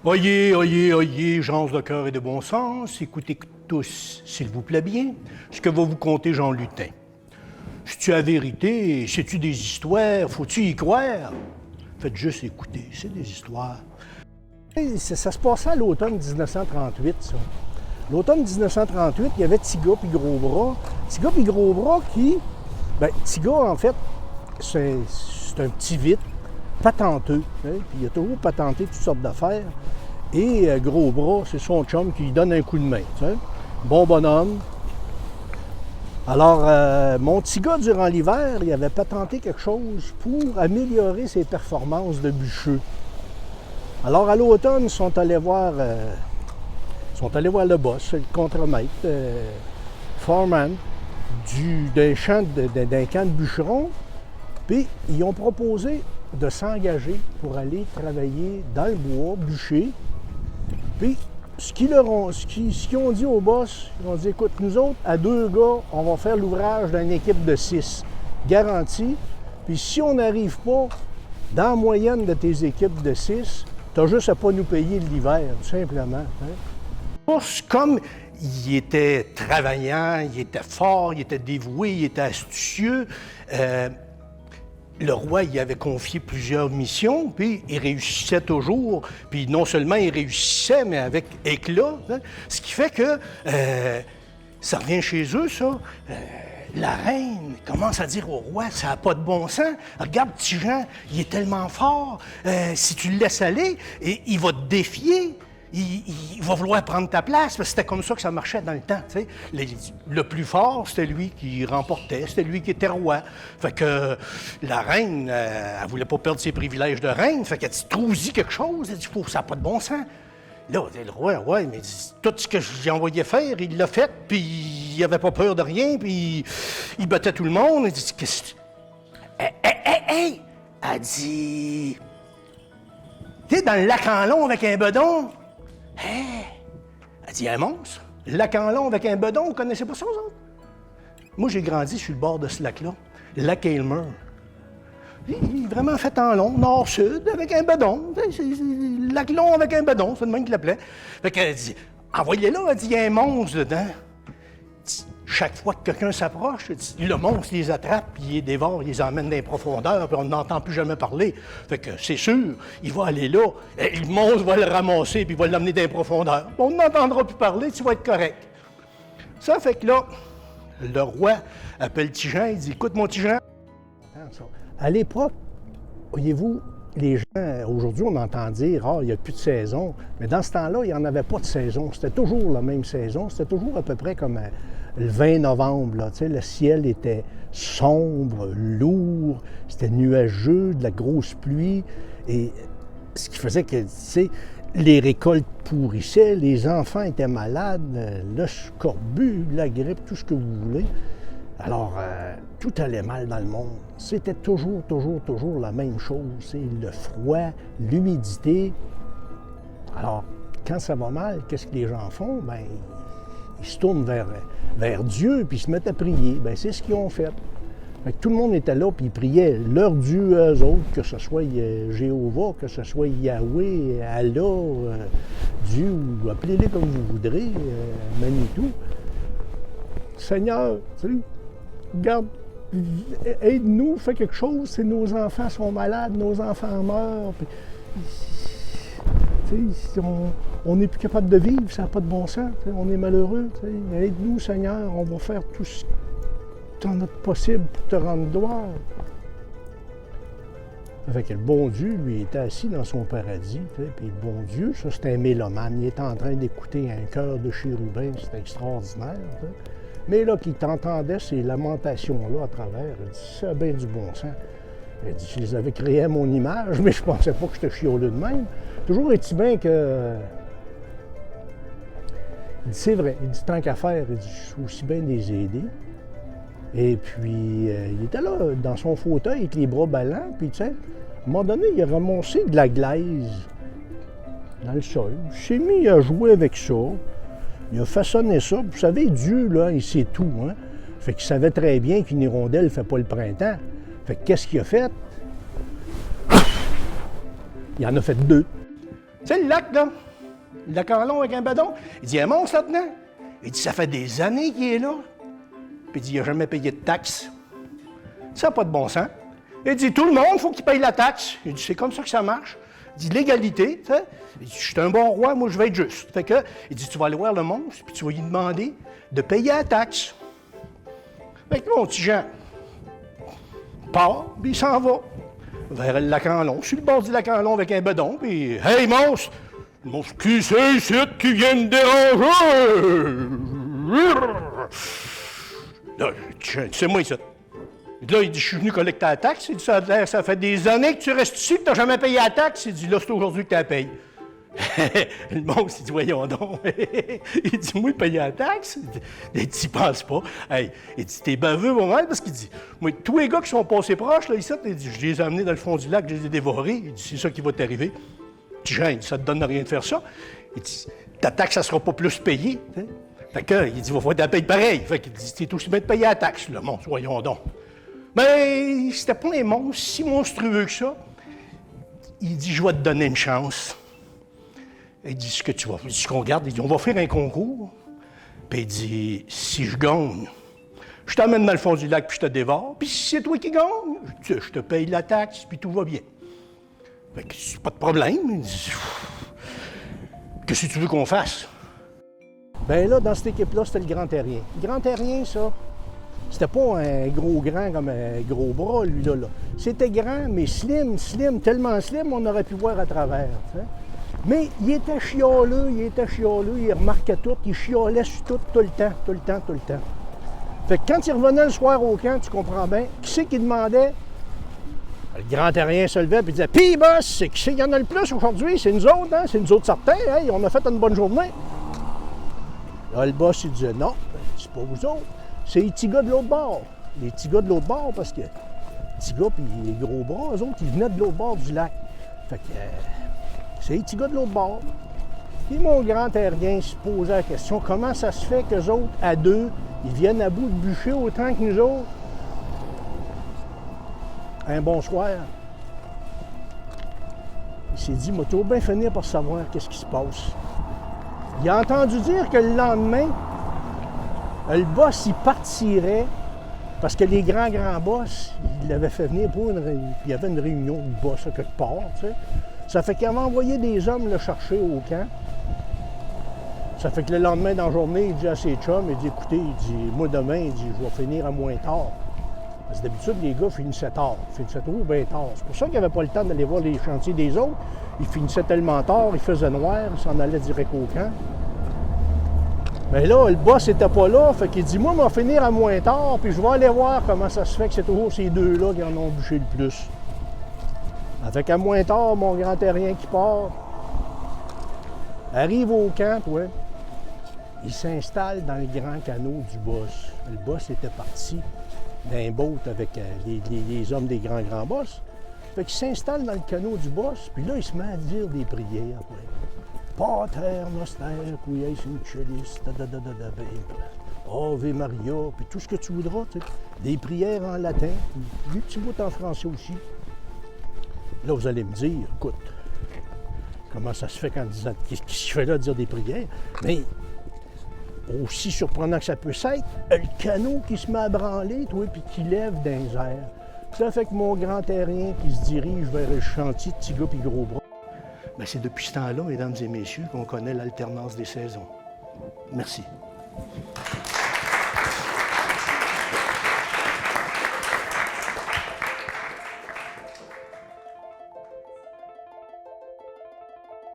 Oyez, oyez, oyez, gens de cœur et de bon sens, écoutez tous, s'il vous plaît bien, ce que va vous conter Jean Lutin. C'est-tu la vérité? C'est-tu des histoires? Faut-tu y croire? Faites juste écouter, c'est des histoires. Ça se passait à l'automne 1938, ça. L'automne 1938, il y avait Tiga puis Gros Bras. Tiga puis Gros Bras qui... Tiga, en fait, c'est un petit vite, patenteux. Hein, puis il a toujours patenté toutes sortes d'affaires. Et Gros Bras, c'est son chum qui lui donne un coup de main. Tu sais. Bon bonhomme. Alors, mon petit gars, durant l'hiver, il avait patenté quelque chose pour améliorer ses performances de bûcheux. Alors, à l'automne, ils sont allés voir le boss, le contremaître, foreman, d'un camp de bûcherons. Puis, ils ont proposé de s'engager pour aller travailler dans le bois, bûcher. Puis, ce qu'ils ont dit au boss, ils ont dit, écoute, nous autres, à 2 gars, on va faire l'ouvrage d'une équipe de 6, garanti. Puis si on n'arrive pas dans la moyenne de tes équipes de 6, tu n'as juste à pas nous payer l'hiver, tout simplement. Hein? Comme il était travaillant, il était fort, il était dévoué, il était astucieux, le roi y avait confié plusieurs missions, puis il réussissait toujours. Puis non seulement il réussissait, mais avec éclat. Hein? Ce qui fait que ça revient chez eux, ça. La reine commence à dire au roi, ça n'a pas de bon sens. Regarde, petit Jean, il est tellement fort. Si tu le laisses aller, il va te défier. Il va vouloir prendre ta place, parce que c'était comme ça que ça marchait dans le temps. Tu sais. Le plus fort, c'était lui qui remportait, c'était lui qui était roi. Fait que la reine, elle voulait pas perdre ses privilèges de reine, fait qu'elle dit « Trouve-y quelque chose », elle dit « Ça n'a pas de bon sens ». Là, le roi, ouais, mais tout ce que j'ai envoyé faire, il l'a fait, puis il avait pas peur de rien, puis il battait tout le monde. Il dit « Qu'est-ce que... Hey! » Elle dit « T'es dans le lac en long avec un bedon? » Hé! Elle dit, un monstre? Le lac en long avec un bedon, vous connaissez pas ça, vous autres? Moi, j'ai grandi sur le bord de ce lac-là, le lac Aylmer. Il est vraiment fait en long, nord-sud, avec un bedon. C'est le lac long avec un bedon, c'est le même qu'il l'appelait. Fait qu'elle dit, envoyez-le là, elle dit, il y a un monstre dedans. Chaque fois que quelqu'un s'approche, le monstre les attrape, puis il les dévore, il les emmène dans les profondeurs, puis on n'entend plus jamais parler. Fait que c'est sûr, il va aller là, et le monstre va le ramasser, puis il va l'amener dans les profondeurs. On n'entendra plus parler, tu vas être correct. Ça fait que là, le roi appelle Tijan, il dit, écoute mon Tijan. À l'époque, voyez-vous, les gens, aujourd'hui, on entend dire, il n'y a plus de saison. Mais dans ce temps-là, il n'y en avait pas de saison. C'était toujours la même saison. C'était toujours à peu près comme le 20 novembre. Là, le ciel était sombre, lourd, c'était nuageux, de la grosse pluie. Et ce qui faisait que, les récoltes pourrissaient, les enfants étaient malades, le scorbut, la grippe, tout ce que vous voulez. Alors, tout allait mal dans le monde. C'était toujours la même chose. Le froid, l'humidité. Alors, quand ça va mal, qu'est-ce que les gens font? Bien, ils se tournent vers Dieu, puis ils se mettent à prier. Bien, c'est ce qu'ils ont fait. Fait que tout le monde était là, puis ils priaient leur Dieu, eux autres, que ce soit Jéhovah, que ce soit Yahweh, Allah, Dieu, ou appelez-les comme vous voudrez, Manitou. Seigneur, tu sais, regarde, aide-nous, fais quelque chose, nos enfants sont malades, nos enfants meurent. Puis, on n'est plus capable de vivre, ça n'a pas de bon sens, on est malheureux. Aide-nous, Seigneur, on va faire tout ce qu'on a de possible pour te rendre gloire. Fait que le bon Dieu, lui, était assis dans son paradis. Puis le bon Dieu, ça, c'était un mélomane. Il était en train d'écouter un chœur de chérubins, c'était extraordinaire. T'sais. Mais là, qu'il t'entendait ces lamentations-là à travers, il dit, ça a bien du bon sens. Il dit, je les avais créés à mon image, mais je pensais pas que j'étais chioleux de même. Toujours est-il bien que... Il dit, c'est vrai. Il dit, tant qu'à faire, il dit, je suis aussi bien les aider. Et puis, il était là, dans son fauteuil, avec les bras ballants, puis tu sais, à un moment donné, il a ramassé de la glaise dans le sol. Il s'est mis à jouer avec ça. Il a façonné ça. Vous savez, Dieu, là, il sait tout, hein? Fait qu'il savait très bien qu'une hirondelle ne fait pas le printemps. Fait que qu'est-ce qu'il a fait? Il en a fait 2. Tu sais, le lac, là, le lac en long avec un badon, il dit, il y a un monstre là-dedans. Il dit, ça fait des années qu'il est là. Puis il dit, il n'a jamais payé de taxes. Ça n'a pas de bon sens. Il dit, tout le monde, il faut qu'il paye la taxe. Il dit, c'est comme ça que ça marche. Il dit, l'égalité, tu sais. Il dit, je suis un bon roi, moi, je vais être juste. Fait que, il dit, tu vas aller voir le monstre, puis tu vas lui demander de payer la taxe. Fait que mon petit Jean part, puis il s'en va vers le lac en long, sur le bord du lac en long avec un bedon, puis « Hey, monstre! Monstre, qui c'est ici qui vient me déranger? » Là, c'est moi, ça. Là, il dit, je suis venu collecter la taxe. Il dit, ça fait des années que tu restes ici, que tu n'as jamais payé la taxe. Il dit, là, c'est aujourd'hui que tu la payes. Le monstre, il dit, voyons donc. Il dit, moi, payer la taxe? Il dit, tu penses pas. Hey, il dit, t'es baveux, mon mal, parce qu'il dit, moi, tous les gars qui sont passés proches, là, ici, il dit, je les ai amenés dans le fond du lac, je les ai dévorés. Il dit, c'est ça qui va t'arriver. Petit Jean, il dit, ça te donne rien de faire ça. Il dit, ta taxe, ça sera pas plus payée. Hein? Fait que, il dit, il va falloir que tu la payes pareil. Fait qu'il dit, t'es aussi bien de payer la taxe, le monstre, voyons donc. Mais c'était pas un monstre si monstrueux que ça. Il dit, je vais te donner une chance. Il dit, ce que tu vas faire, ce qu'on regarde, il dit, on va faire un concours. Puis il dit, si je gagne, je t'emmène dans le fond du lac puis je te dévore. Puis si c'est toi qui gagnes, je te paye la taxe puis tout va bien. Fait que c'est pas de problème. Il dit, qu'est-ce que tu veux qu'on fasse? Bien là, dans cette équipe-là, c'était le Grand Terrien. Le Grand Terrien, ça, c'était pas un gros grand comme un gros bras, lui, là. C'était grand, mais slim, tellement slim, on aurait pu voir à travers. T'sais. Mais il était chialeux, il remarquait tout, il chialait sur tout le temps. Fait que quand il revenait le soir au camp, tu comprends bien, qui c'est qui demandait? Le Grand Terrien se levait et disait, « Pis, boss, c'est qui c'est qu'il y en a le plus aujourd'hui? C'est nous autres, hein? C'est nous autres certains, hey, on a fait une bonne journée. » Là, le boss, il disait, « Non, c'est pas vous autres. C'est les petits gars de l'autre bord. Les petits gars de l'autre bord, parce que les petits gars puis les gros bras, eux autres, ils venaient de l'autre bord du lac. Fait que c'est les petits gars de l'autre bord. Puis mon Grand Terrien se posait la question, comment ça se fait qu'eux autres, à deux, ils viennent à bout de bûcher autant que nous autres? Un bonsoir. Il s'est dit, moi, tout bien finir par savoir qu'est-ce qui se passe. Il a entendu dire que le lendemain, le boss, il partirait parce que les grands boss, il l'avaient fait venir pour il y avait une réunion de boss à quelque part, tu sais. Ça fait qu'il avait envoyé des hommes le chercher au camp. Ça fait que le lendemain dans la journée, il dit à ses chums, il dit, écoutez, il dit, moi demain, il dit, je vais finir à moins tard. Parce que d'habitude, les gars finissaient tard. Ils finissaient trop bien tard. C'est pour ça qu'il n'avait pas le temps d'aller voir les chantiers des autres. Ils finissaient tellement tard, il faisait noir, il s'en allait direct au camp. Mais là, le boss n'était pas là, fait qu'il dit, moi, je vais finir à moins tard, puis je vais aller voir comment ça se fait que c'est toujours ces deux-là qui en ont bûché le plus. Avec à moins tard, mon Grand Terrien qui part, arrive au camp, ouais. Il s'installe dans le grand canot du boss. Le boss était parti d'un boat avec les hommes des grands boss. Fait qu'il s'installe dans le canot du boss, puis là, il se met à dire des prières. Ouais. Pater noster, qui es in celis, Ave Maria, puis tout ce que tu voudras, tu sais. Des prières en latin, puis des petits bouts en français aussi. Là, vous allez me dire, écoute, comment ça se fait qu'en disant, qu'est-ce qui se fait là de dire des prières? Mais aussi surprenant que ça peut être, le canot qui se met à branler, toi, puis qui lève dans les airs. Ça fait que mon Grand Terrien qui se dirige vers le chantier de petits gars puis gros bras. Bien, c'est depuis ce temps-là, mesdames et messieurs, qu'on connaît l'alternance des saisons. Merci.